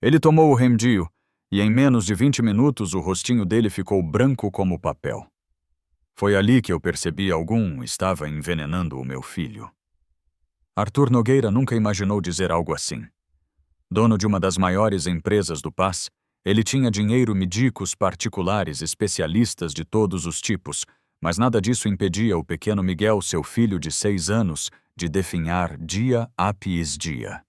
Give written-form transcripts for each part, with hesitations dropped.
Ele tomou o remdio, e em menos de 20 minutos o rostinho dele ficou branco como papel. Foi ali que eu percebi algum estava envenenando o meu filho. Arthur Nogueira nunca imaginou dizer algo assim. Dono de uma das maiores empresas do país, ele tinha dinheiro, médicos particulares, especialistas de todos os tipos, mas nada disso impedia o pequeno Miguel, seu filho de 6 anos, de definhar dia após dia.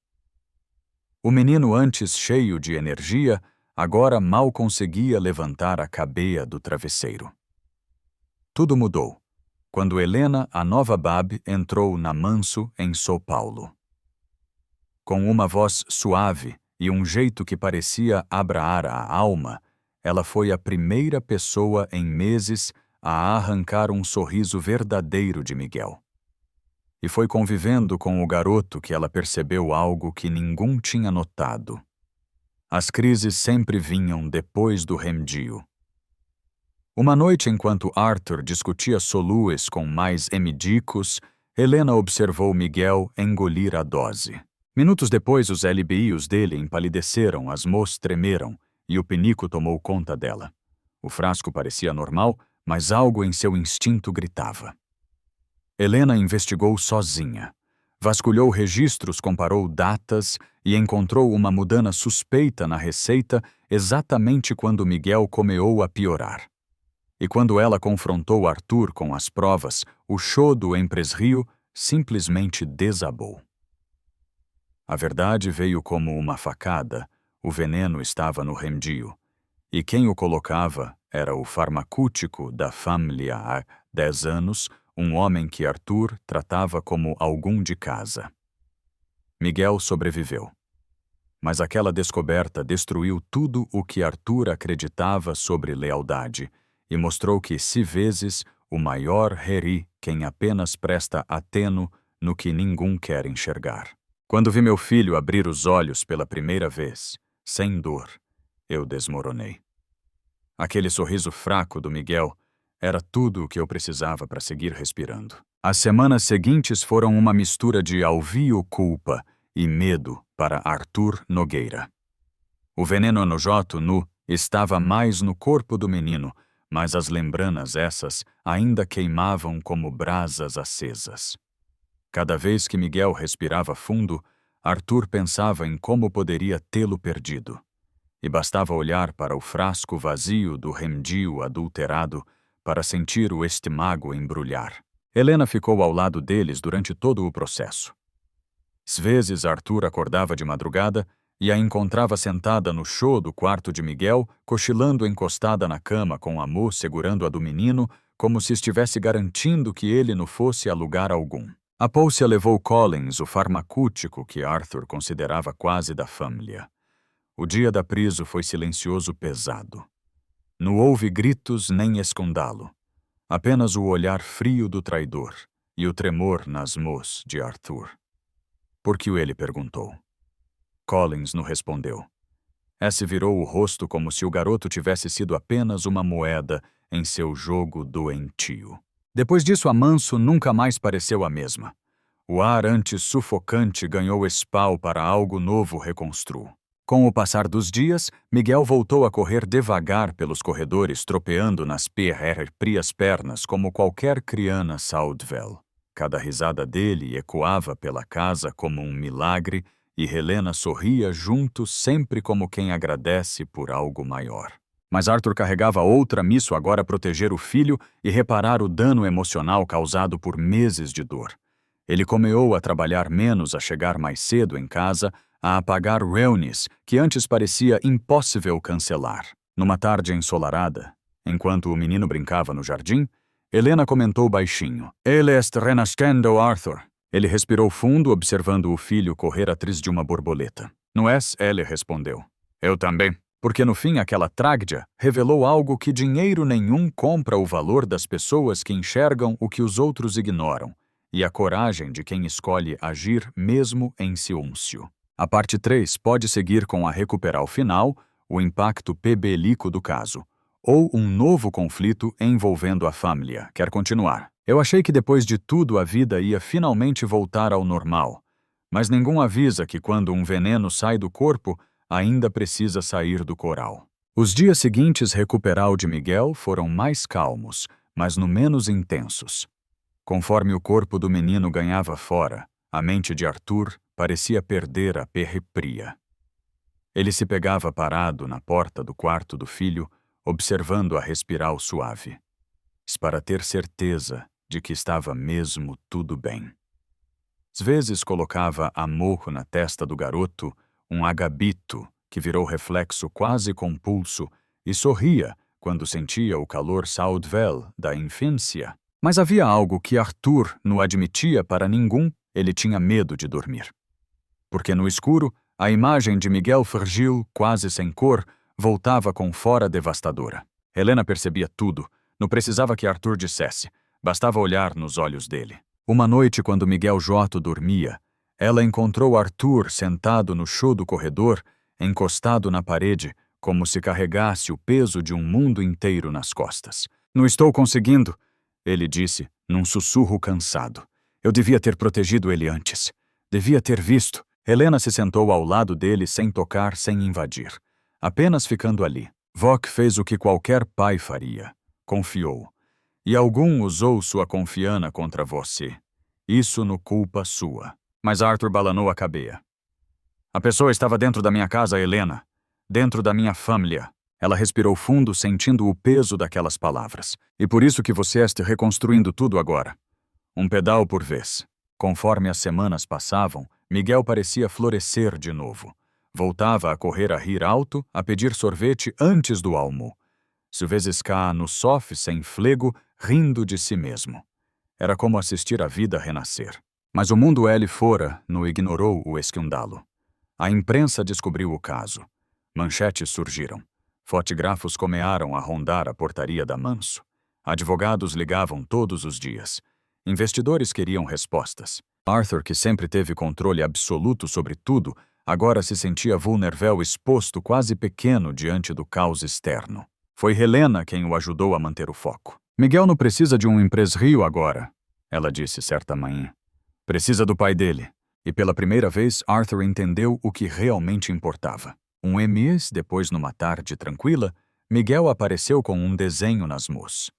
O menino, antes cheio de energia, agora mal conseguia levantar a cabeça do travesseiro. Tudo mudou quando Helena, a nova Bab, entrou na Manso, em São Paulo. Com uma voz suave e um jeito que parecia abraar a alma, ela foi a primeira pessoa em meses a arrancar um sorriso verdadeiro de Miguel. E foi convivendo com o garoto que ela percebeu algo que ninguém tinha notado. As crises sempre vinham depois do remdio. Uma noite, enquanto Arthur discutia soluços com mais médicos, Helena observou Miguel engolir a dose. Minutos depois, os LBIs dele empalideceram, as mãos tremeram, e o penico tomou conta dela. O frasco parecia normal, mas algo em seu instinto gritava. Helena investigou sozinha. Vasculhou registros, comparou datas e encontrou uma mudança suspeita na receita exatamente quando Miguel começou a piorar. E quando ela confrontou Arthur com as provas, o show do empresrio simplesmente desabou. A verdade veio como uma facada, o veneno estava no remdio, e quem o colocava era o farmacêutico da família há 10 anos, um homem que Arthur tratava como algum de casa. Miguel sobreviveu. Mas aquela descoberta destruiu tudo o que Arthur acreditava sobre lealdade e mostrou que, se vezes, o maior reri quem apenas presta ateno no que ninguém quer enxergar. Quando vi meu filho abrir os olhos pela primeira vez, sem dor, eu desmoronei. Aquele sorriso fraco do Miguel era tudo o que eu precisava para seguir respirando. As semanas seguintes foram uma mistura de alvio, culpa e medo para Arthur Nogueira. O veneno anojoto nu estava mais no corpo do menino, mas as lembranças essas ainda queimavam como brasas acesas. Cada vez que Miguel respirava fundo, Arthur pensava em como poderia tê-lo perdido. E bastava olhar para o frasco vazio do remdio adulterado para sentir o estômago embrulhar. Helena ficou ao lado deles durante todo o processo. Às vezes Arthur acordava de madrugada e a encontrava sentada no chão do quarto de Miguel, cochilando encostada na cama com a mão segurando a do menino, como se estivesse garantindo que ele não fosse a lugar algum. A Pôcia levou Collins, o farmacêutico que Arthur considerava quase da família. O dia da priso foi silencioso pesado. Não houve gritos nem escondalo. Apenas o olhar frio do traidor e o tremor nas mãos de Arthur. Por que ele perguntou? Collins não respondeu. Esse virou o rosto como se o garoto tivesse sido apenas uma moeda em seu jogo doentio. Depois disso, a Manso nunca mais pareceu a mesma. O ar antes sufocante ganhou espal para algo novo reconstruir. Com o passar dos dias, Miguel voltou a correr devagar pelos corredores, tropeando nas prias pernas como qualquer criança saudável. Cada risada dele ecoava pela casa como um milagre e Helena sorria junto sempre como quem agradece por algo maior. Mas Arthur carregava outra missão agora proteger o filho e reparar o dano emocional causado por meses de dor. Ele começou a trabalhar menos, a chegar mais cedo em casa, a apagar reuniões que antes parecia impossível cancelar. Numa tarde ensolarada, enquanto o menino brincava no jardim, Helena comentou baixinho: "Ele está renascendo, Arthur." Ele respirou fundo, observando o filho correr atrás de uma borboleta. "Não és?" ele respondeu. "Eu também." Porque no fim aquela tragédia revelou algo que dinheiro nenhum compra: o valor das pessoas que enxergam o que os outros ignoram, e a coragem de quem escolhe agir mesmo em silêncio. A parte 3 pode seguir com a recuperar final, o impacto pebelico do caso, ou um novo conflito envolvendo a família. Quer continuar? Eu achei que depois de tudo a vida ia finalmente voltar ao normal, mas ninguém avisa que quando um veneno sai do corpo, ainda precisa sair do coral. Os dias seguintes recuperal de Miguel foram mais calmos, mas no menos intensos. Conforme o corpo do menino ganhava fora, a mente de Arthur parecia perder a perrepria. Ele se pegava parado na porta do quarto do filho, observando a respiral suave, para ter certeza de que estava mesmo tudo bem. Às vezes colocava amor na testa do garoto, um agabito que virou reflexo quase compulso, e sorria quando sentia o calor saudvel da infância. Mas havia algo que Arthur não admitia para ninguém, ele tinha medo de dormir. Porque no escuro, a imagem de Miguel Fergil, quase sem cor, voltava com fora devastadora. Helena percebia tudo, não precisava que Arthur dissesse, bastava olhar nos olhos dele. Uma noite, quando Miguel Joto dormia, ela encontrou Arthur sentado no chão do corredor, encostado na parede, como se carregasse o peso de um mundo inteiro nas costas. "Não estou conseguindo", ele disse, num sussurro cansado. "Eu devia ter protegido ele antes. Devia ter visto." Helena se sentou ao lado dele sem tocar, sem invadir. Apenas ficando ali. Vok fez o que qualquer pai faria. Confiou. E algum usou sua confiança contra você. Isso no culpa sua. Mas Arthur balanou a cabeça. "A pessoa estava dentro da minha casa, Helena. Dentro da minha família." Ela respirou fundo, sentindo o peso daquelas palavras. "E por isso que você está reconstruindo tudo agora. Um pedal por vez." Conforme as semanas passavam, Miguel parecia florescer de novo. Voltava a correr a rir alto, a pedir sorvete antes do almo. Às vezes cá no sofá sem flego, rindo de si mesmo. Era como assistir a vida renascer. Mas o mundo ele fora, não ignorou o escândalo. A imprensa descobriu o caso. Manchetes surgiram. Fotógrafos começaram a rondar a portaria da Manso. Advogados ligavam todos os dias. Investidores queriam respostas. Arthur, que sempre teve controle absoluto sobre tudo, agora se sentia vulnerável, exposto, quase pequeno diante do caos externo. Foi Helena quem o ajudou a manter o foco. "Miguel não precisa de um empresário agora", ela disse certa manhã. "Precisa do pai dele." E pela primeira vez, Arthur entendeu o que realmente importava. Um mês depois, numa tarde tranquila, Miguel apareceu com um desenho nas mãos.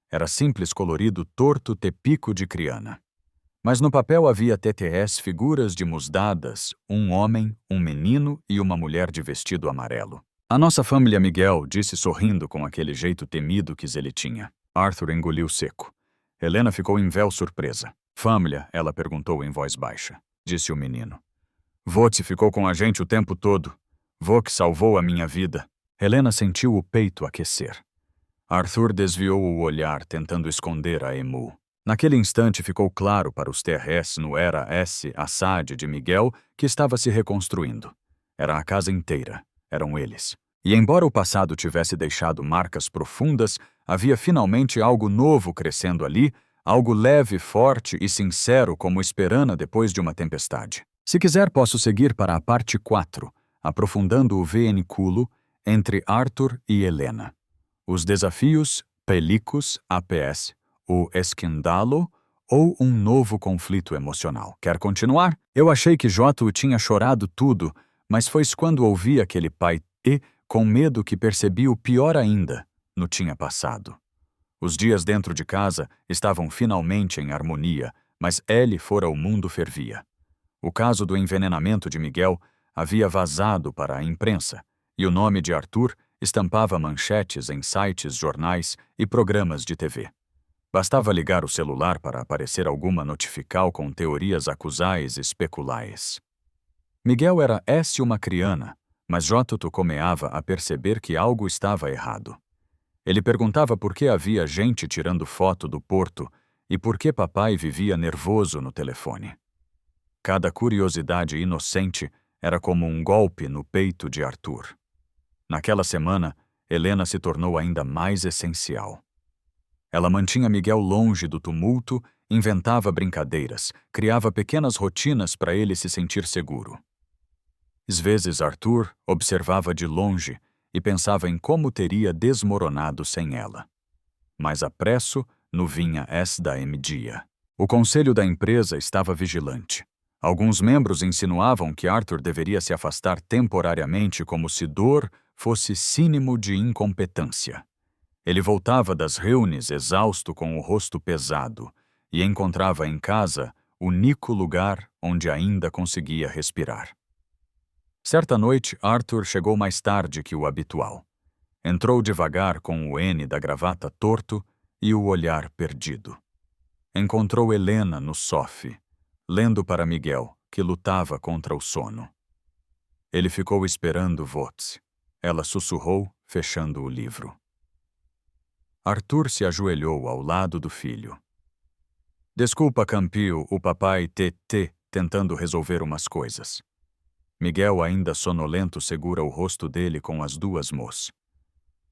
Era simples, colorido, torto, típico de criança. Mas no papel havia TTS figuras de mãos dadas, um homem, um menino e uma mulher de vestido amarelo. "A nossa família, Miguel", disse sorrindo com aquele jeito temido que ele tinha. Arthur engoliu seco. Helena ficou em véu surpresa. "Família?", ela perguntou em voz baixa. Disse o menino. "Vote ficou com a gente o tempo todo. Vô que salvou a minha vida." Helena sentiu o peito aquecer. Arthur desviou o olhar, tentando esconder a emu. Naquele instante ficou claro para os TRS no era S. Assad de Miguel que estava se reconstruindo. Era a casa inteira. Eram eles. E embora o passado tivesse deixado marcas profundas, havia finalmente algo novo crescendo ali, algo leve, forte e sincero como esperana depois de uma tempestade. Se quiser, posso seguir para a parte 4, aprofundando o vínculo entre Arthur e Helena. Os desafios, pelicos, APS, o escândalo ou um novo conflito emocional. Quer continuar? Eu achei que Joto tinha chorado tudo, mas foi quando ouvi aquele pai com medo que percebi o pior ainda, não tinha passado. Os dias dentro de casa estavam finalmente em harmonia, mas ele fora o mundo fervia. O caso do envenenamento de Miguel havia vazado para a imprensa, e o nome de Arthur estampava manchetes em sites, jornais e programas de TV. Bastava ligar o celular para aparecer alguma notifical com teorias acusais e especulais. Miguel era uma criança, mas Joto comeava a perceber que algo estava errado. Ele perguntava por que havia gente tirando foto do porto e por que papai vivia nervoso no telefone. Cada curiosidade inocente era como um golpe no peito de Arthur. Naquela semana, Helena se tornou ainda mais essencial. Ela mantinha Miguel longe do tumulto, inventava brincadeiras, criava pequenas rotinas para ele se sentir seguro. Às vezes Arthur observava de longe e pensava em como teria desmoronado sem ela. Mas apresso no vinha esta dia. O conselho da empresa estava vigilante. Alguns membros insinuavam que Arthur deveria se afastar temporariamente como se dor fosse sinônimo de incompetência. Ele voltava das reuniões exausto com o rosto pesado e encontrava em casa o único lugar onde ainda conseguia respirar. Certa noite, Arthur chegou mais tarde que o habitual. Entrou devagar com o N da gravata torto e o olhar perdido. Encontrou Helena no sofá, lendo para Miguel, que lutava contra o sono. Ele ficou esperando Vots. Ela sussurrou, fechando o livro. Arthur se ajoelhou ao lado do filho. Desculpa, Campio, o papai TT tentando resolver umas coisas. Miguel, ainda sonolento, segura o rosto dele com as duas mãos.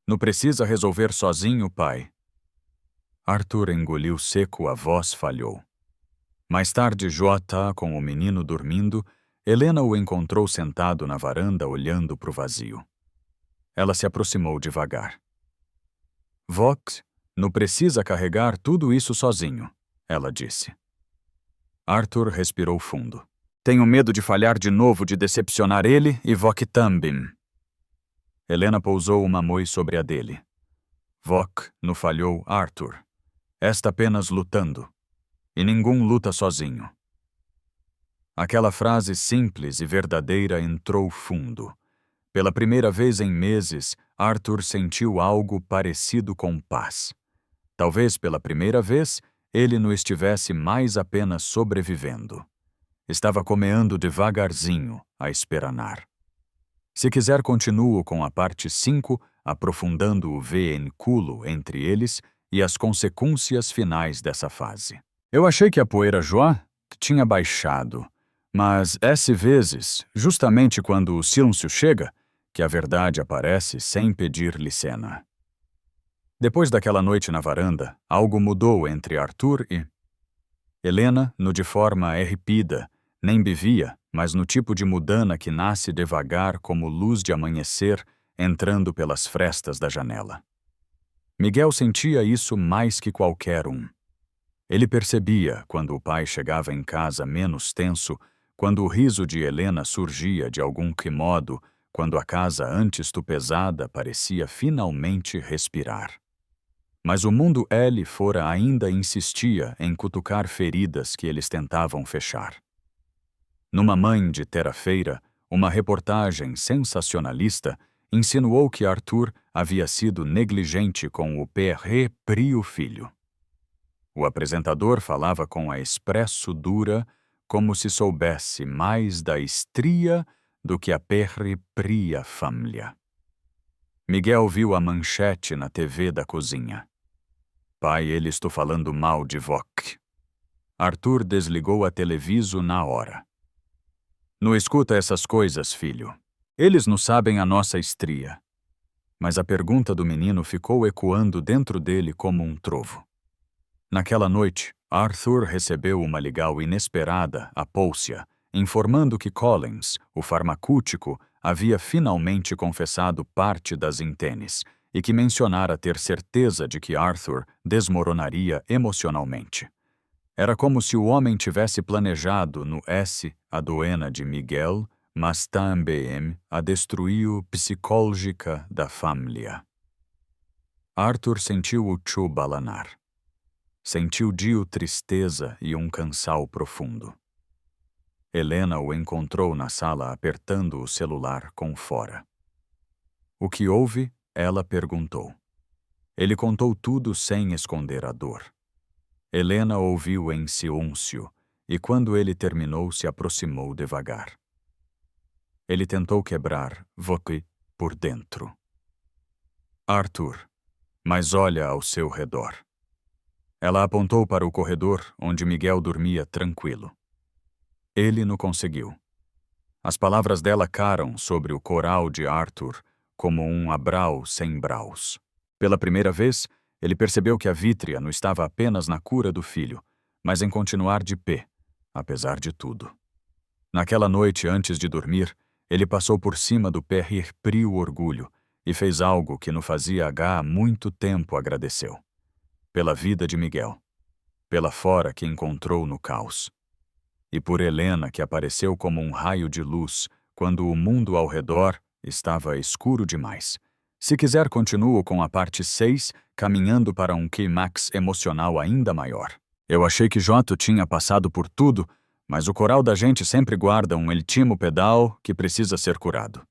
Não precisa resolver sozinho, pai. Arthur engoliu seco, a voz falhou. Mais tarde, com o menino dormindo, Helena o encontrou sentado na varanda olhando para o vazio. Ela se aproximou devagar. Vox, não precisa carregar tudo isso sozinho, ela disse. Arthur respirou fundo. Tenho medo de falhar de novo, de decepcionar ele e Vok também. Helena pousou uma mão sobre a dele. Vok não falhou, Arthur. Está apenas lutando. E ninguém luta sozinho. Aquela frase simples e verdadeira entrou fundo. Pela primeira vez em meses, Arthur sentiu algo parecido com paz. Talvez pela primeira vez, ele não estivesse mais apenas sobrevivendo. Estava comeando devagarzinho, a esperanar. Se quiser, continuo com a parte 5, aprofundando o vínculo entre eles e as consequências finais dessa fase. Eu achei que a poeira Joá tinha baixado, mas às vezes, justamente quando o silêncio chega, que a verdade aparece sem pedir licença. Depois daquela noite na varanda, algo mudou entre Arthur e Helena, no de forma erripida, nem bevia, mas no tipo de mudana que nasce devagar como luz de amanhecer entrando pelas frestas da janela. Miguel sentia isso mais que qualquer um. Ele percebia, quando o pai chegava em casa menos tenso, quando o riso de Helena surgia de algum que modo, quando a casa antes tão pesada parecia finalmente respirar. Mas o mundo L fora ainda insistia em cutucar feridas que eles tentavam fechar. Numa mãe de terça-feira, uma reportagem sensacionalista insinuou que Arthur havia sido negligente com o Prio filho. O apresentador falava com a expresso dura, como se soubesse mais da estria do que a Pria família. Miguel viu a manchete na TV da cozinha. Pai, ele estou falando mal de Vok. Arthur desligou a televisão na hora. Não escuta essas coisas, filho. Eles não sabem a nossa estria. Mas a pergunta do menino ficou ecoando dentro dele como um trovo. Naquela noite, Arthur recebeu uma ligação inesperada a Pólcia, informando que Collins, o farmacêutico, havia finalmente confessado parte das intenções e que mencionara ter certeza de que Arthur desmoronaria emocionalmente. Era como se o homem tivesse planejado no S a doença de Miguel, mas também a destruir psicológica da família. Arthur sentiu o tio balanar. Sentiu Dio tristeza e um cansaço profundo. Helena o encontrou na sala apertando o celular com fora. O que houve? Ela perguntou. Ele contou tudo sem esconder a dor. Helena ouviu em silêncio e quando ele terminou se aproximou devagar. Ele tentou quebrar Vok por dentro. Arthur, mas olha ao seu redor. Ela apontou para o corredor onde Miguel dormia tranquilo. Ele não conseguiu. As palavras dela caram sobre o coral de Arthur como um abrau sem braus. Pela primeira vez, ele percebeu que a vítrea não estava apenas na cura do filho, mas em continuar de pé, apesar de tudo. Naquela noite, antes de dormir, ele passou por cima do Prio orgulho e fez algo que não fazia há muito tempo agradeceu. Pela vida de Miguel. Pela fora que encontrou no caos. e por Helena, que apareceu como um raio de luz quando o mundo ao redor estava escuro demais. Se quiser, continuo com a parte 6, caminhando para um clímax emocional ainda maior. Eu achei que Joto tinha passado por tudo, mas o coral da gente sempre guarda um último pedal que precisa ser curado.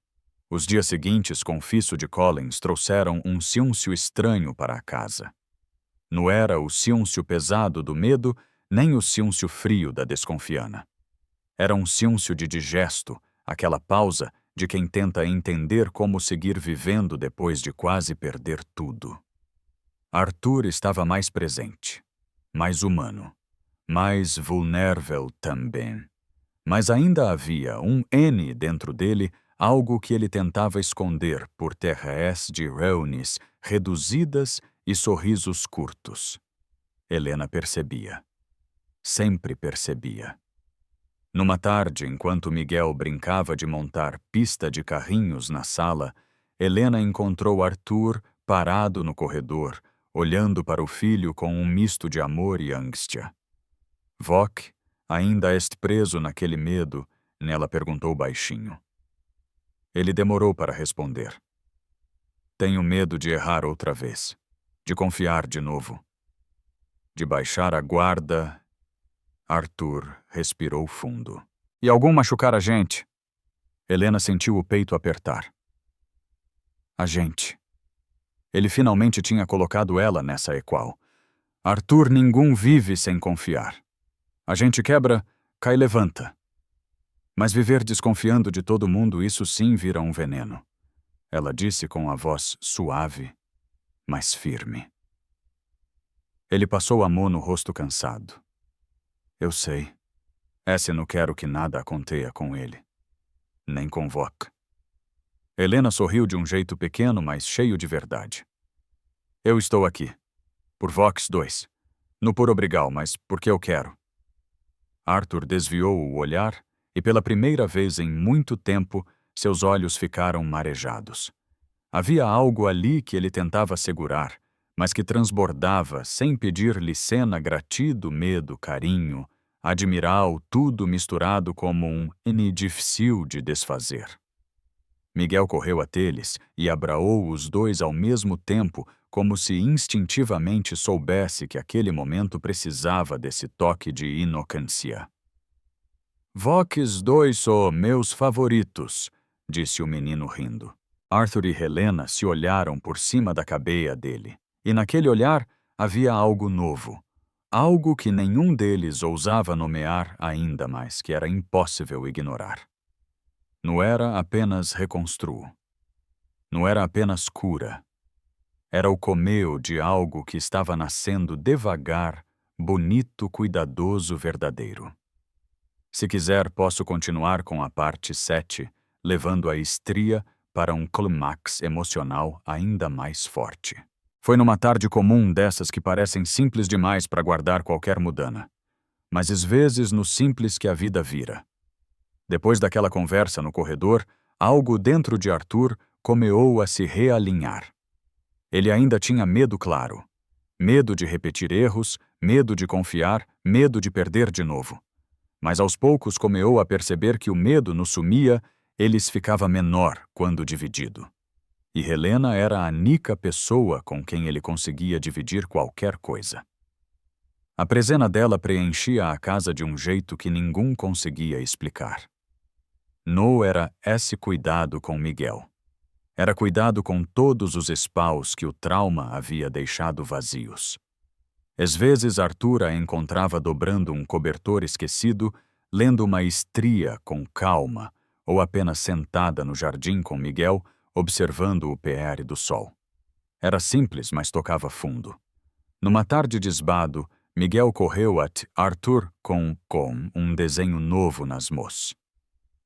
Os dias seguintes, com o fiço de Collins, trouxeram um silêncio estranho para a casa. Não era o silêncio pesado do medo, nem o silêncio frio da desconfiança. Era um silêncio de digesto, aquela pausa de quem tenta entender como seguir vivendo depois de quase perder tudo. Arthur estava mais presente, mais humano, mais vulnerável também. Mas ainda havia um N dentro dele, algo que ele tentava esconder por terras de reuniões reduzidas e sorrisos curtos. Helena percebia. Sempre percebia. Numa tarde, enquanto Miguel brincava de montar pista de carrinhos na sala, Helena encontrou Arthur parado no corredor, olhando para o filho com um misto de amor e angústia. Vok, ainda est preso naquele medo, nela perguntou baixinho. Ele demorou para responder. Tenho medo de errar outra vez, de confiar de novo, de baixar a guarda. Arthur respirou fundo. E algum machucar a gente? Helena sentiu o peito apertar. A gente. Ele finalmente tinha colocado ela nessa equal. Arthur, ninguém vive sem confiar. A gente quebra, cai e levanta. Mas viver desconfiando de todo mundo, isso sim vira um veneno. Ela disse com a voz suave, mas firme. Ele passou a mão no rosto cansado. Eu sei. Esse não quero que nada aconteça com ele. Nem com Vok. Helena sorriu de um jeito pequeno, mas cheio de verdade. Eu estou aqui. Por Vox 2. Não por obrigar, mas porque eu quero. Arthur desviou o olhar e pela primeira vez em muito tempo, seus olhos ficaram marejados. Havia algo ali que ele tentava segurar, mas que transbordava sem pedir-lhe cena gratido, medo, carinho, admirar tudo misturado como um N difícil de desfazer. Miguel correu até eles e abraou os dois ao mesmo tempo, como se instintivamente soubesse que aquele momento precisava desse toque de inocência. Vox 2 são meus favoritos, disse o menino rindo. Arthur e Helena se olharam por cima da cabeça dele, e naquele olhar havia algo novo, algo que nenhum deles ousava nomear ainda mais, que era impossível ignorar. Não era apenas reconstruo. Não era apenas cura. Era o comeu de algo que estava nascendo devagar, bonito, cuidadoso, verdadeiro. Se quiser, posso continuar com a parte 7, levando a estria para um clímax emocional ainda mais forte. Foi numa tarde comum dessas que parecem simples demais para guardar qualquer mudança. Mas às vezes no simples que a vida vira. Depois daquela conversa no corredor, algo dentro de Arthur começou a se realinhar. Ele ainda tinha medo claro. Medo de repetir erros, medo de confiar, medo de perder de novo. Mas aos poucos começou a perceber que o medo não sumia, eles ficava menor quando dividido. E Helena era a única pessoa com quem ele conseguia dividir qualquer coisa. A presença dela preenchia a casa de um jeito que ninguém conseguia explicar. Não era esse cuidado com Miguel. Era cuidado com todos os espaços que o trauma havia deixado vazios. Às vezes Arthur a encontrava dobrando um cobertor esquecido, lendo uma estria com calma, ou apenas sentada no jardim com Miguel, observando o PR do sol. Era simples, mas tocava fundo. Numa tarde de esbado, Miguel correu até Arthur com um desenho novo nas mãos.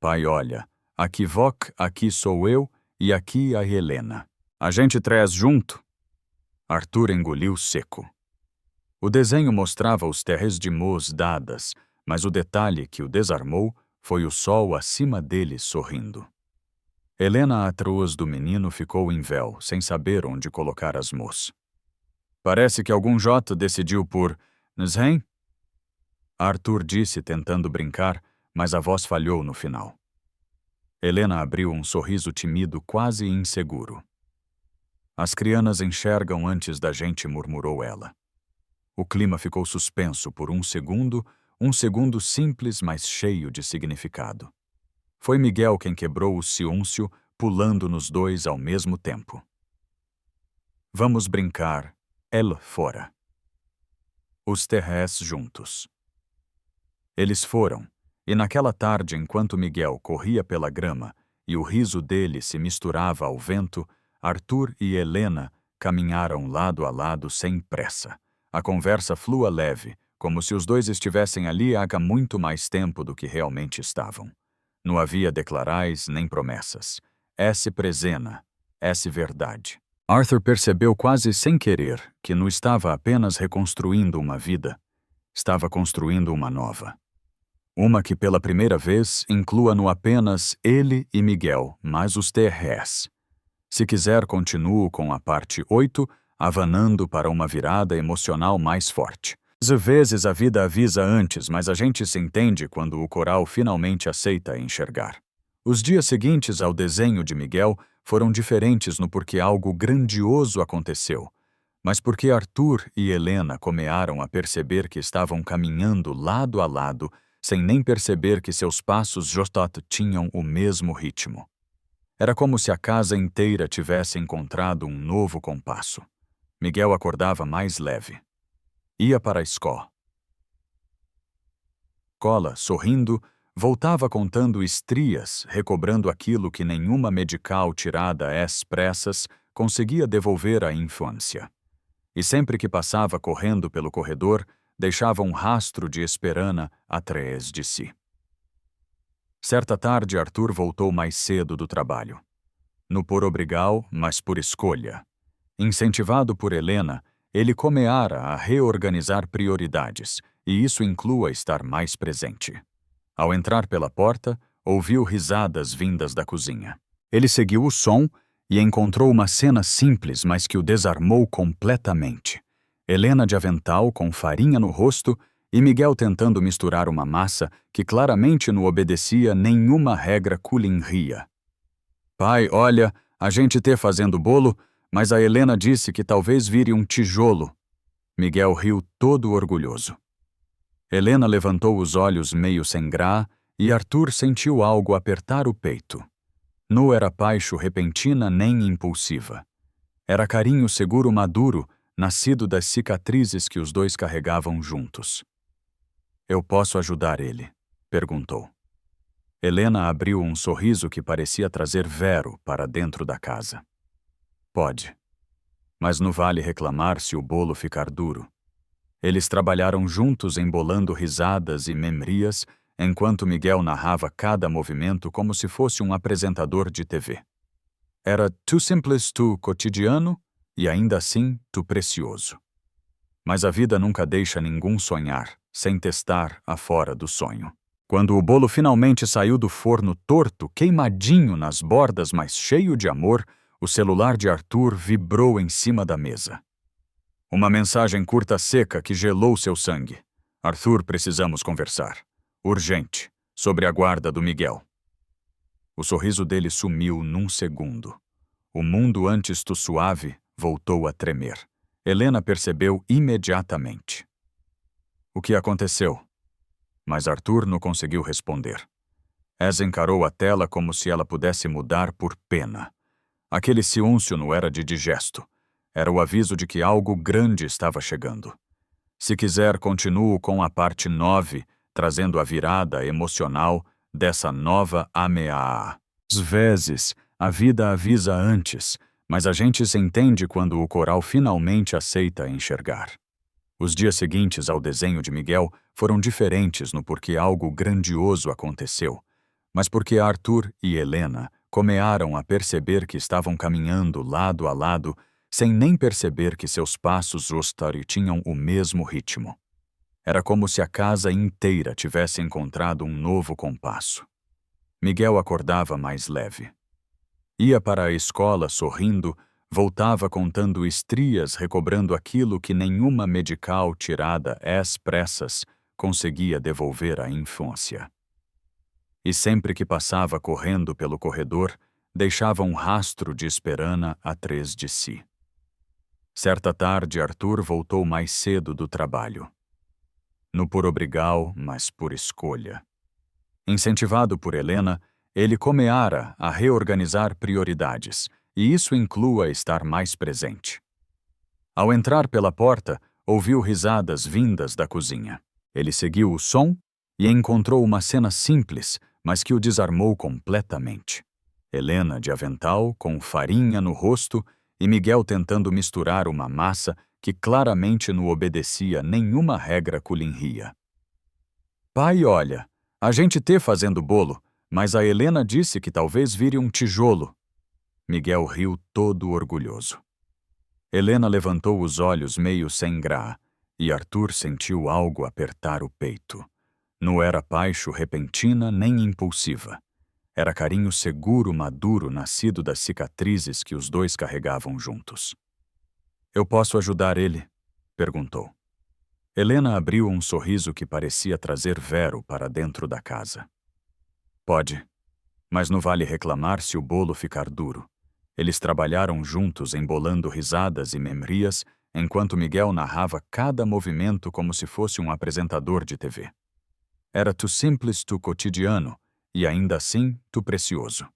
Pai, olha, aqui Vok, aqui sou eu e aqui a Helena. A gente traz junto? Arthur engoliu seco. O desenho mostrava os terres de mãos dadas, mas o detalhe que o desarmou foi o sol acima dele sorrindo. Helena, atrás do menino, ficou em véu, sem saber onde colocar as mãos. Parece que algum Jota decidiu por Nzhen? Arthur disse tentando brincar, mas a voz falhou no final. Helena abriu um sorriso tímido, quase inseguro. As crianas enxergam antes da gente, murmurou ela. O clima ficou suspenso por um segundo simples, mas cheio de significado. Foi Miguel quem quebrou o silêncio, pulando nos dois ao mesmo tempo. Vamos brincar, el fora. Os terrés juntos. Eles foram, e naquela tarde, enquanto Miguel corria pela grama e o riso dele se misturava ao vento, Arthur e Helena caminharam lado a lado sem pressa. A conversa flua leve, como se os dois estivessem ali há muito mais tempo do que realmente estavam. Não havia declarais nem promessas. Esse presena, esse verdade. Arthur percebeu quase sem querer que não estava apenas reconstruindo uma vida, estava construindo uma nova. Uma que pela primeira vez inclua não apenas ele e Miguel, mas os terrés. Se quiser, continuo com a parte 8, avanando para uma virada emocional mais forte. Às vezes a vida avisa antes, mas a gente se entende quando o coral finalmente aceita enxergar. Os dias seguintes ao desenho de Miguel foram diferentes no porquê algo grandioso aconteceu, mas porque Arthur e Helena começaram a perceber que estavam caminhando lado a lado, sem nem perceber que seus passos justot tinham o mesmo ritmo. Era como se a casa inteira tivesse encontrado um novo compasso. Miguel acordava mais leve. Ia para a escola. Sorrindo, voltava contando estrias, recobrando aquilo que nenhuma medical tirada às pressas conseguia devolver à infância. E sempre que passava correndo pelo corredor, deixava um rastro de esperança atrás de si. Certa tarde, Arthur voltou mais cedo do trabalho. No por obrigal, mas por escolha. Incentivado por Helena, ele começara a reorganizar prioridades, e isso inclua estar mais presente. Ao entrar pela porta, ouviu risadas vindas da cozinha. Ele seguiu o som e encontrou uma cena simples, mas que o desarmou completamente. Helena de avental com farinha no rosto e Miguel tentando misturar uma massa que claramente não obedecia nenhuma regra culinria. Pai, olha, a gente fazendo bolo, mas a Helena disse que talvez vire um tijolo. Miguel riu todo orgulhoso. Helena levantou os olhos meio sem graça e Arthur sentiu algo apertar o peito. Não era paixão repentina nem impulsiva. Era carinho seguro maduro, nascido das cicatrizes que os dois carregavam juntos. Eu posso ajudar ele? Perguntou. Helena abriu um sorriso que parecia trazer Vero para dentro da casa. Pode. Mas não vale reclamar se o bolo ficar duro. Eles trabalharam juntos embolando risadas e memorias, enquanto Miguel narrava cada movimento como se fosse um apresentador de TV. Era too simples, too cotidiano e ainda assim too precioso. Mas a vida nunca deixa ninguém sonhar, sem testar afora do sonho. Quando o bolo finalmente saiu do forno torto, queimadinho nas bordas, mas cheio de amor, o celular de Arthur vibrou em cima da mesa. Uma mensagem curta seca que gelou seu sangue. Arthur, precisamos conversar. Urgente, sobre a guarda do Miguel. O sorriso dele sumiu num segundo. O mundo antes do suave voltou a tremer. Helena percebeu imediatamente. O que aconteceu? Mas Arthur não conseguiu responder. Ez encarou a tela como se ela pudesse mudar por pena. Aquele silêncio não era de digesto. Era o aviso de que algo grande estava chegando. Se quiser, continuo com a parte 9, trazendo a virada emocional dessa nova ameaça. Às vezes, a vida avisa antes, mas a gente se entende quando o coral finalmente aceita enxergar. Os dias seguintes ao desenho de Miguel foram diferentes no porquê algo grandioso aconteceu, mas porque Arthur e Helena começaram a perceber que estavam caminhando lado a lado, sem nem perceber que seus passos tinham o mesmo ritmo. Era como se a casa inteira tivesse encontrado um novo compasso. Miguel acordava mais leve. Ia para a escola sorrindo, voltava contando estrias, recobrando aquilo que nenhuma medical tirada às pressas conseguia devolver a infância. E sempre que passava correndo pelo corredor, deixava um rastro de esperana atrás de si. Certa tarde, Arthur voltou mais cedo do trabalho. No por obrigal, mas por escolha. Incentivado por Helena, ele comeara a reorganizar prioridades, e isso inclua estar mais presente. Ao entrar pela porta, ouviu risadas vindas da cozinha. Ele seguiu o som e encontrou uma cena simples, mas que o desarmou completamente. Helena de avental, com farinha no rosto, e Miguel tentando misturar uma massa que claramente não obedecia nenhuma regra culinria. Pai, olha, a gente fazendo bolo, mas a Helena disse que talvez vire um tijolo. Miguel riu todo orgulhoso. Helena levantou os olhos meio sem graça, e Arthur sentiu algo apertar o peito. Não era paixão repentina nem impulsiva. Era carinho seguro, maduro, nascido das cicatrizes que os dois carregavam juntos. Eu posso ajudar ele? Perguntou. Helena abriu um sorriso que parecia trazer Vero para dentro da casa. Pode, mas não vale reclamar se o bolo ficar duro. Eles trabalharam juntos embolando risadas e memorias, enquanto Miguel narrava cada movimento como se fosse um apresentador de TV. Era tu simples, tu cotidiano, e ainda assim, tu precioso.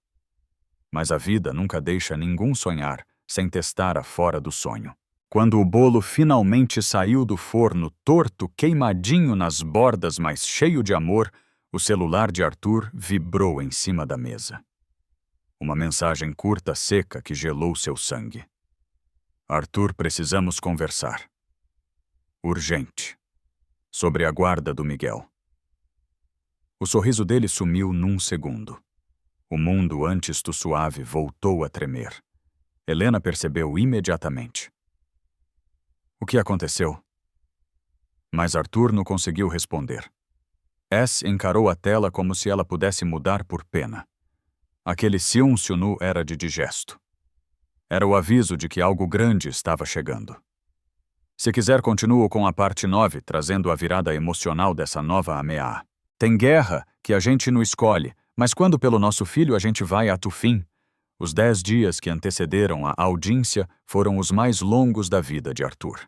Mas a vida nunca deixa ninguém sonhar sem testar a fora do sonho. Quando o bolo finalmente saiu do forno torto, queimadinho nas bordas, mas cheio de amor, o celular de Arthur vibrou em cima da mesa. Uma mensagem curta, seca, que gelou seu sangue. Arthur, precisamos conversar. Urgente. Sobre a guarda do Miguel. O sorriso dele sumiu num segundo. O mundo antes do suave voltou a tremer. Helena percebeu imediatamente. O que aconteceu? Mas Arthur não conseguiu responder. S encarou a tela como se ela pudesse mudar por pena. Aquele silêncio nu era de digesto. Era o aviso de que algo grande estava chegando. Se quiser, continuo com a parte 9, trazendo a virada emocional dessa nova ameaça. Tem guerra que a gente não escolhe, mas quando pelo nosso filho a gente vai a Tufim, os 10 dias que antecederam a audiência foram os mais longos da vida de Arthur.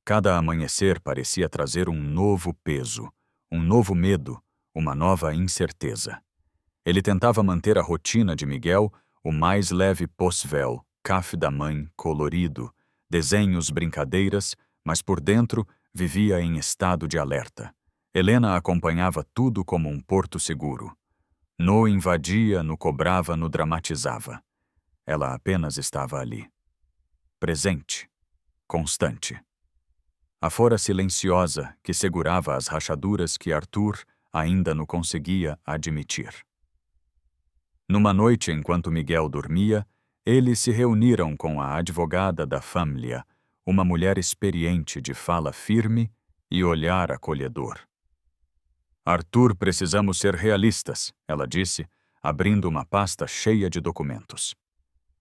Cada amanhecer parecia trazer um novo peso, um novo medo, uma nova incerteza. Ele tentava manter a rotina de Miguel o mais leve possível, café da mãe, colorido, desenhos, brincadeiras, mas por dentro vivia em estado de alerta. Helena acompanhava tudo como um porto seguro. No invadia, no cobrava, no dramatizava. Ela apenas estava ali. Presente. Constante. A fora silenciosa que segurava as rachaduras que Arthur ainda não conseguia admitir. Numa noite, enquanto Miguel dormia, eles se reuniram com a advogada da família, uma mulher experiente de fala firme e olhar acolhedor. Arthur, precisamos ser realistas, ela disse, abrindo uma pasta cheia de documentos.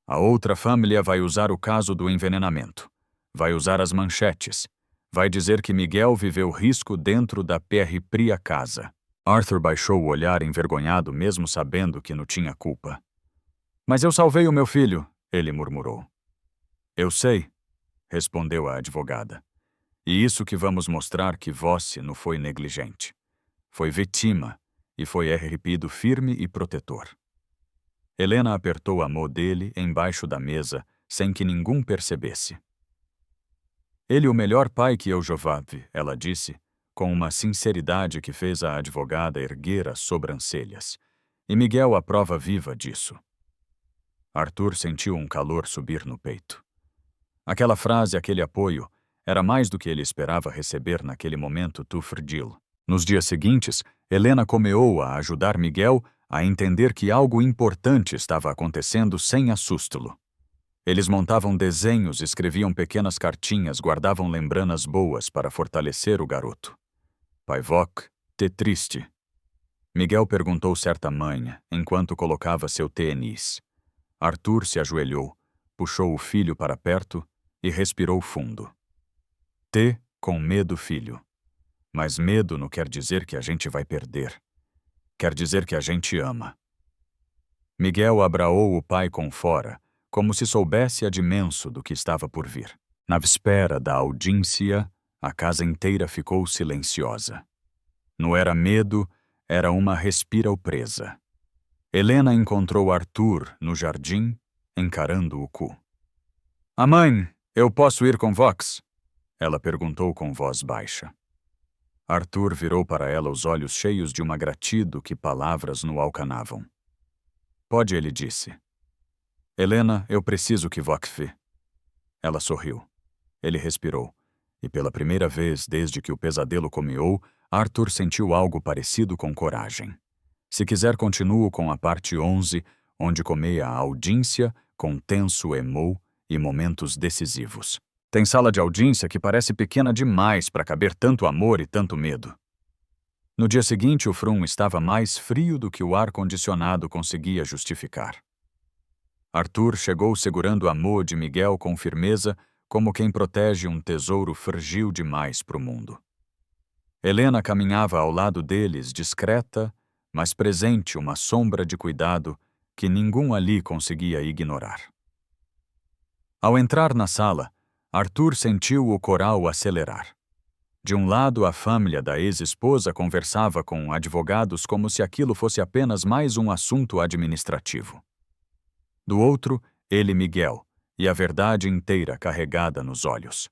A outra família vai usar o caso do envenenamento. Vai usar as manchetes. Vai dizer que Miguel viveu risco dentro da pria casa. Arthur baixou o olhar envergonhado, mesmo sabendo que não tinha culpa. Mas eu salvei o meu filho, ele murmurou. Eu sei, respondeu a advogada. E isso que vamos mostrar que você não foi negligente. Foi vítima e foi erguido firme e protetor. Helena apertou a mão dele embaixo da mesa, sem que ninguém percebesse. Ele o melhor pai que eu já vi, ela disse, com uma sinceridade que fez a advogada erguer as sobrancelhas. E Miguel a prova viva disso. Arthur sentiu um calor subir no peito. Aquela frase, aquele apoio, era mais do que ele esperava receber naquele momento tufrdil. Nos dias seguintes, Helena comeou a ajudar Miguel a entender que algo importante estava acontecendo sem assustá-lo. Eles montavam desenhos, escreviam pequenas cartinhas, guardavam lembranças boas para fortalecer o garoto. Paivoc, te triste. Miguel perguntou certa manhã, enquanto colocava seu tênis. Arthur se ajoelhou, puxou o filho para perto e respirou fundo. Te com medo, filho. Mas medo não quer dizer que a gente vai perder. Quer dizer que a gente ama. Miguel abraou o pai com fora, como se soubesse adimenso do que estava por vir. Na véspera da audiência, a casa inteira ficou silenciosa. Não era medo, era uma respira-presa. Helena encontrou Arthur no jardim, encarando o cu. "A mãe, eu posso ir com Vox?" Ela perguntou com voz baixa. Arthur virou para ela os olhos cheios de uma gratidão que palavras não alcanavam. "Pode", ele disse. "Helena, eu preciso que Vox vê." Ela sorriu. Ele respirou, e pela primeira vez desde que o pesadelo comeou, Arthur sentiu algo parecido com coragem. Se quiser, continuo com a parte 11, onde comeia a audiência, com tenso emou e momentos decisivos. Tem sala de audiência que parece pequena demais para caber tanto amor e tanto medo. No dia seguinte, o Frum estava mais frio do que o ar-condicionado conseguia justificar. Arthur chegou segurando a mão de Miguel com firmeza, como quem protege um tesouro frágil demais para o mundo. Helena caminhava ao lado deles, discreta, mas presente uma sombra de cuidado que ninguém ali conseguia ignorar. Ao entrar na sala, Arthur sentiu o coral acelerar. De um lado, a família da ex-esposa conversava com advogados como se aquilo fosse apenas mais um assunto administrativo. Do outro, ele, Miguel, e a verdade inteira carregada nos olhos.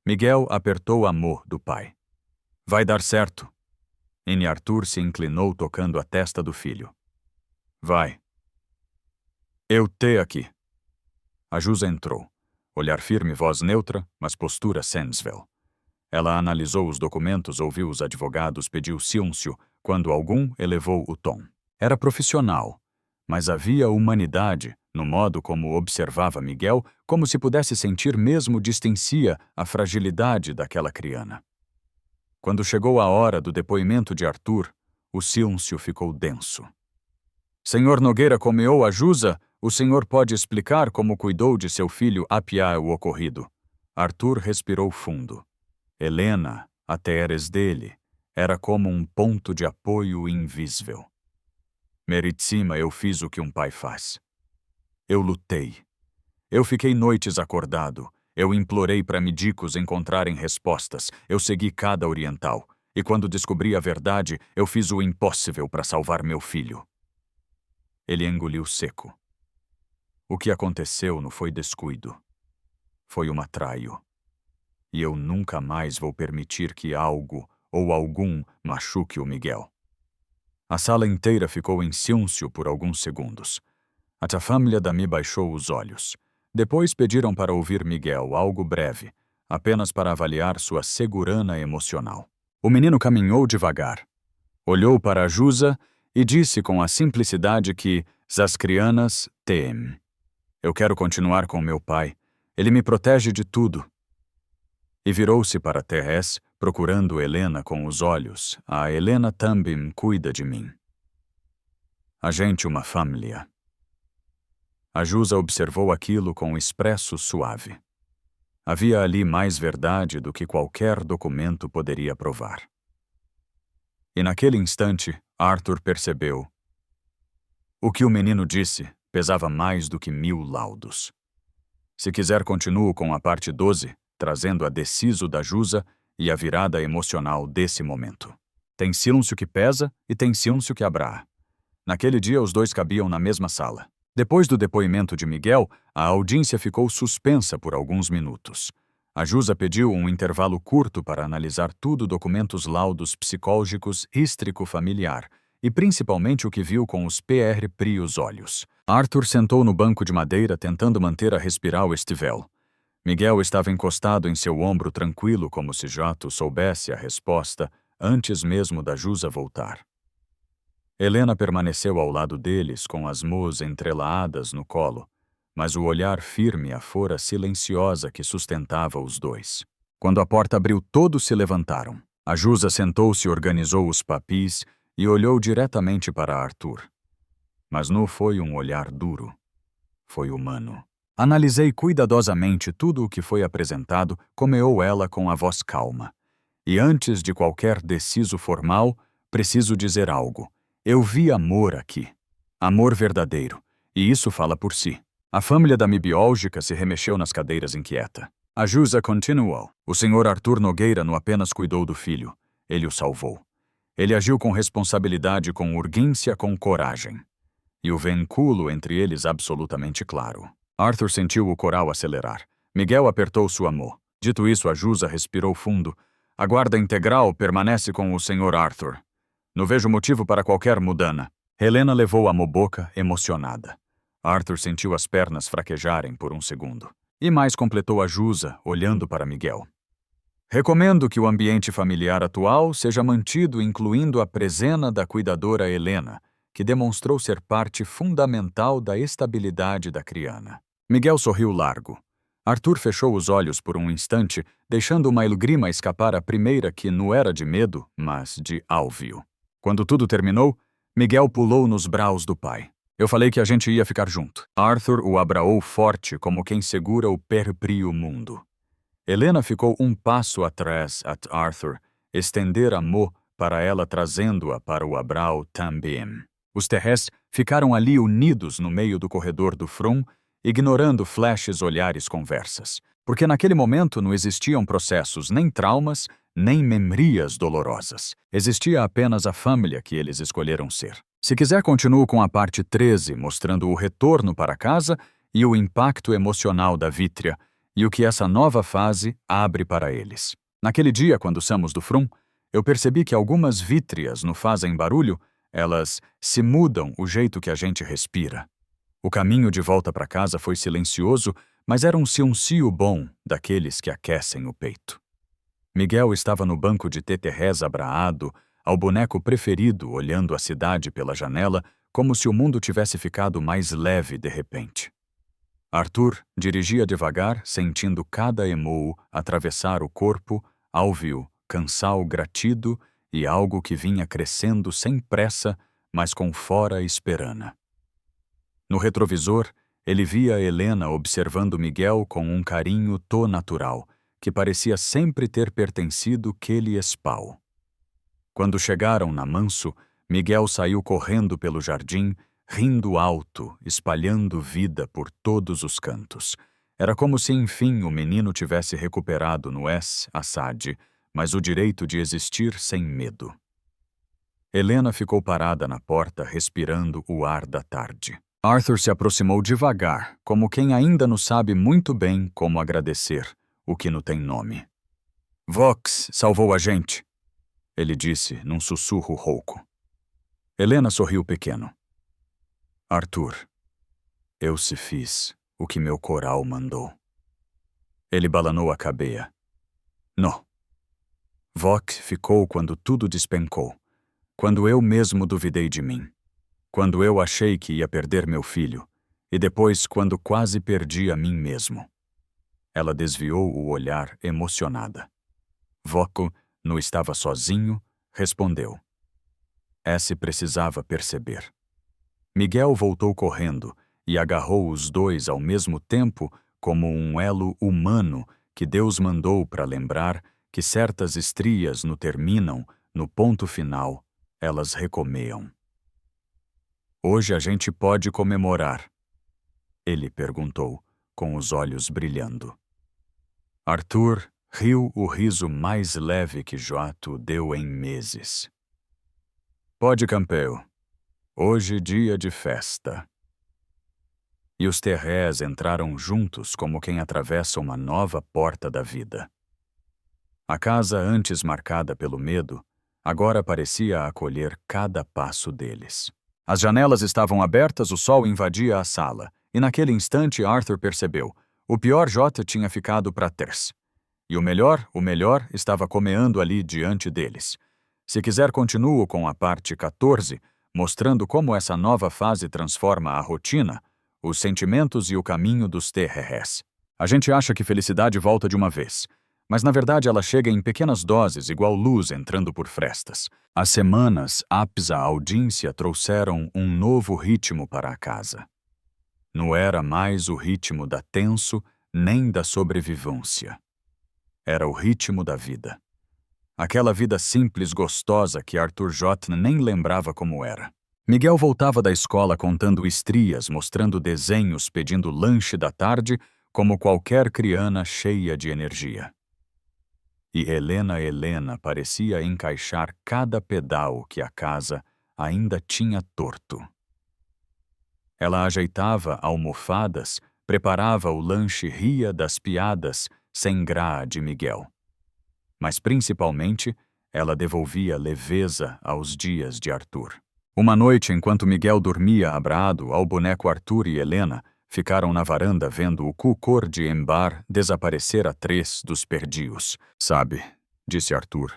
Miguel apertou a mão do pai. "Vai dar certo." E Arthur se inclinou tocando a testa do filho. "Vai." "Eu te aqui." A Jusa entrou. Olhar firme, voz neutra, mas postura sensível. Ela analisou os documentos, ouviu os advogados, pediu silêncio, quando algum elevou o tom. Era profissional, mas havia humanidade no modo como observava Miguel, como se pudesse sentir mesmo distancia a fragilidade daquela criança. Quando chegou a hora do depoimento de Arthur, o silêncio ficou denso. "Senhor Nogueira comeou a Jusa? O senhor pode explicar como cuidou de seu filho apiar o ocorrido?" Arthur respirou fundo. Helena, até eres dele, era como um ponto de apoio invisível. "Meritsima, eu fiz o que um pai faz. Eu lutei. Eu fiquei noites acordado. Eu implorei para médicos encontrarem respostas. Eu segui cada oriental. E quando descobri a verdade, eu fiz o impossível para salvar meu filho." Ele engoliu seco. O que aconteceu não foi descuido. Foi uma traio. E eu nunca mais vou permitir que algo ou algum machuque o Miguel. A sala inteira ficou em silêncio por alguns segundos. A família da Mi baixou os olhos. Depois pediram para ouvir Miguel, algo breve, apenas para avaliar sua segurança emocional. O menino caminhou devagar. Olhou para a Jusa e disse com a simplicidade que as crianças temem. "Eu quero continuar com meu pai. Ele me protege de tudo." E virou-se para Terres, procurando Helena com os olhos. "A Helena também cuida de mim. A gente uma família." A Jusa observou aquilo com um expresso suave. Havia ali mais verdade do que qualquer documento poderia provar. E naquele instante, Arthur percebeu. O que o menino disse pesava mais do que 1000 laudos. Se quiser, continuo com a parte 12, trazendo a deciso da Jusa e a virada emocional desse momento. Tem silêncio que pesa e tem silêncio que abra. Naquele dia, os dois cabiam na mesma sala. Depois do depoimento de Miguel, a audiência ficou suspensa por alguns minutos. A Jusa pediu um intervalo curto para analisar tudo, documentos, laudos psicológicos, histórico familiar, e principalmente o que viu com os prios olhos. Arthur sentou no banco de madeira tentando manter a respiral estivel. Miguel estava encostado em seu ombro tranquilo, como se Jato soubesse a resposta antes mesmo da Jusa voltar. Helena permaneceu ao lado deles com as mãos entrelaçadas no colo, mas o olhar firme a fora silenciosa que sustentava os dois. Quando a porta abriu, todos se levantaram. A Jusa sentou-se, organizou os papéis e olhou diretamente para Arthur. Mas não foi um olhar duro. Foi humano. Analisei cuidadosamente tudo o que foi apresentado, comeou ela com a voz calma. E antes de qualquer deciso formal, preciso dizer algo. Eu vi amor aqui. Amor verdadeiro. E isso fala por si. A família da mibiólgica se remexeu nas cadeiras inquieta. A Jusa continuou. O senhor Arthur Nogueira não apenas cuidou do filho. Ele o salvou. Ele agiu com responsabilidade, com urgência, com coragem. E o vínculo entre eles absolutamente claro. Arthur sentiu o coral acelerar. Miguel apertou sua mão. Dito isso, a Jusa respirou fundo. A guarda integral permanece com o senhor Arthur. Não vejo motivo para qualquer mudança. Helena levou a boca, emocionada. Arthur sentiu as pernas fraquejarem por um segundo. E mais, completou a Jusa, olhando para Miguel. Recomendo que o ambiente familiar atual seja mantido, incluindo a presença da cuidadora Helena, que demonstrou ser parte fundamental da estabilidade da criança. Miguel sorriu largo. Arthur fechou os olhos por um instante, deixando uma lágrima escapar, a primeira que não era de medo, mas de alívio. Quando tudo terminou, Miguel pulou nos braços do pai. Eu falei que a gente ia ficar junto. Arthur o abraçou forte, como quem segura o próprio mundo. Helena ficou um passo atrás de Arthur, estender a mão para ela, trazendo-a para o abraço também. Os terrestres ficaram ali unidos no meio do corredor do front, ignorando flashes, olhares, conversas. Porque naquele momento não existiam processos, nem traumas, nem memórias dolorosas. Existia apenas a família que eles escolheram ser. Se quiser, continuo com a parte 13, mostrando o retorno para casa e o impacto emocional da vítrea, e o que essa nova fase abre para eles. Naquele dia, quando saímos do front, eu percebi que algumas vítreas não fazem barulho, elas se mudam o jeito que a gente respira. O caminho de volta para casa foi silencioso, mas era um silêncio bom, daqueles que aquecem o peito. Miguel estava no banco de teterrés abraado, ao boneco preferido, olhando a cidade pela janela, como se o mundo tivesse ficado mais leve de repente. Arthur dirigia devagar, sentindo cada emoo atravessar o corpo, alvio, cansal gratido e algo que vinha crescendo sem pressa, mas com fora esperana. No retrovisor, ele via Helena observando Miguel com um carinho tão natural, que parecia sempre ter pertencido aquele espal. Quando chegaram na manso, Miguel saiu correndo pelo jardim, rindo alto, espalhando vida por todos os cantos. Era como se, enfim, o menino tivesse recuperado no Assad, mas o direito de existir sem medo. Helena ficou parada na porta, respirando o ar da tarde. Arthur se aproximou devagar, como quem ainda não sabe muito bem como agradecer o que não tem nome. Vox salvou a gente, ele disse num sussurro rouco. Helena sorriu pequeno. Arthur, eu se fiz o que meu coral mandou. Ele balanou a cabeça. Não. Vox ficou quando tudo despencou, quando eu mesmo duvidei de mim, quando eu achei que ia perder meu filho, e depois quando quase perdi a mim mesmo. Ela desviou o olhar emocionada. Voco não estava sozinho, respondeu. Esse precisava perceber. Miguel voltou correndo e agarrou os dois ao mesmo tempo como um elo humano que Deus mandou para lembrar que certas estrias no terminam, no ponto final, elas recomeam. Hoje a gente pode comemorar, ele perguntou, com os olhos brilhando. Arthur riu o riso mais leve que Joato deu em meses. Pode, campeão. Hoje dia de festa. E os terrés entraram juntos como quem atravessa uma nova porta da vida. A casa, antes marcada pelo medo, agora parecia acolher cada passo deles. As janelas estavam abertas, o sol invadia a sala, e naquele instante Arthur percebeu. O pior Jota tinha ficado para trás. E o melhor, estava comeando ali diante deles. Se quiser, continuo com a parte 14, mostrando como essa nova fase transforma a rotina, os sentimentos e o caminho dos terrés. A gente acha que felicidade volta de uma vez, mas na verdade ela chega em pequenas doses, igual luz entrando por frestas. As semanas após a audiência trouxeram um novo ritmo para a casa. Não era mais o ritmo da tenso nem da sobrevivência. Era o ritmo da vida. Aquela vida simples, gostosa que Arthur J. nem lembrava como era. Miguel voltava da escola contando estrias, mostrando desenhos, pedindo lanche da tarde, como qualquer criança cheia de energia. E Helena parecia encaixar cada pedal que a casa ainda tinha torto. Ela ajeitava almofadas, preparava o lanche, ria das piadas sem graça de Miguel. Mas principalmente, ela devolvia leveza aos dias de Arthur. Uma noite, enquanto Miguel dormia abraado ao boneco Arthur e Helena, ficaram na varanda vendo o cu cor de embar desaparecer a 3 dos perdios. Sabe, disse Arthur,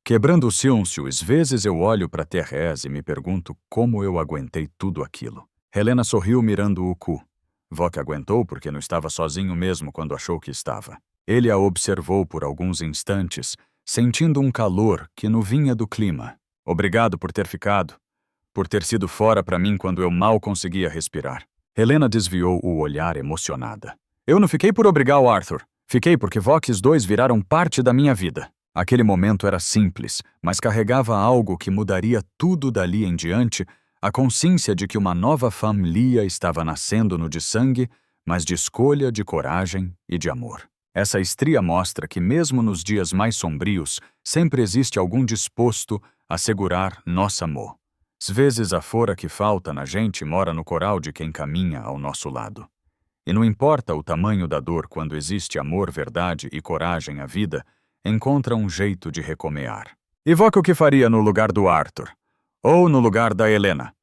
quebrando o silêncio, às vezes eu olho para Thérèse e me pergunto como eu aguentei tudo aquilo. Helena sorriu mirando o cu. Vó que aguentou porque não estava sozinho mesmo quando achou que estava. Ele a observou por alguns instantes, sentindo um calor que não vinha do clima. Obrigado por ter ficado. Por ter sido fora para mim quando eu mal conseguia respirar. Helena desviou o olhar emocionada. Eu não fiquei por obrigar o Arthur. Fiquei porque vocês dois viraram parte da minha vida. Aquele momento era simples, mas carregava algo que mudaria tudo dali em diante, a consciência de que uma nova família estava nascendo no de sangue, mas de escolha, de coragem e de amor. Essa estria mostra que mesmo nos dias mais sombrios, sempre existe algum disposto a segurar nosso amor. Às vezes a fora que falta na gente mora no coral de quem caminha ao nosso lado. E não importa o tamanho da dor, quando existe amor, verdade e coragem à vida, encontra um jeito de recomear. E Voca o que faria no lugar do Arthur? Ou no lugar da Helena?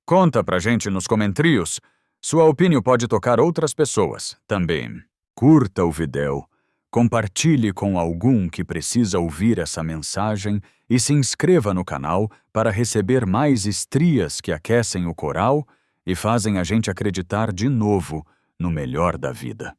Conta pra gente nos comentários. Sua opinião pode tocar outras pessoas também. Curta o vídeo, compartilhe com algum que precisa ouvir essa mensagem e se inscreva no canal para receber mais estrias que aquecem o coral e fazem a gente acreditar de novo no melhor da vida.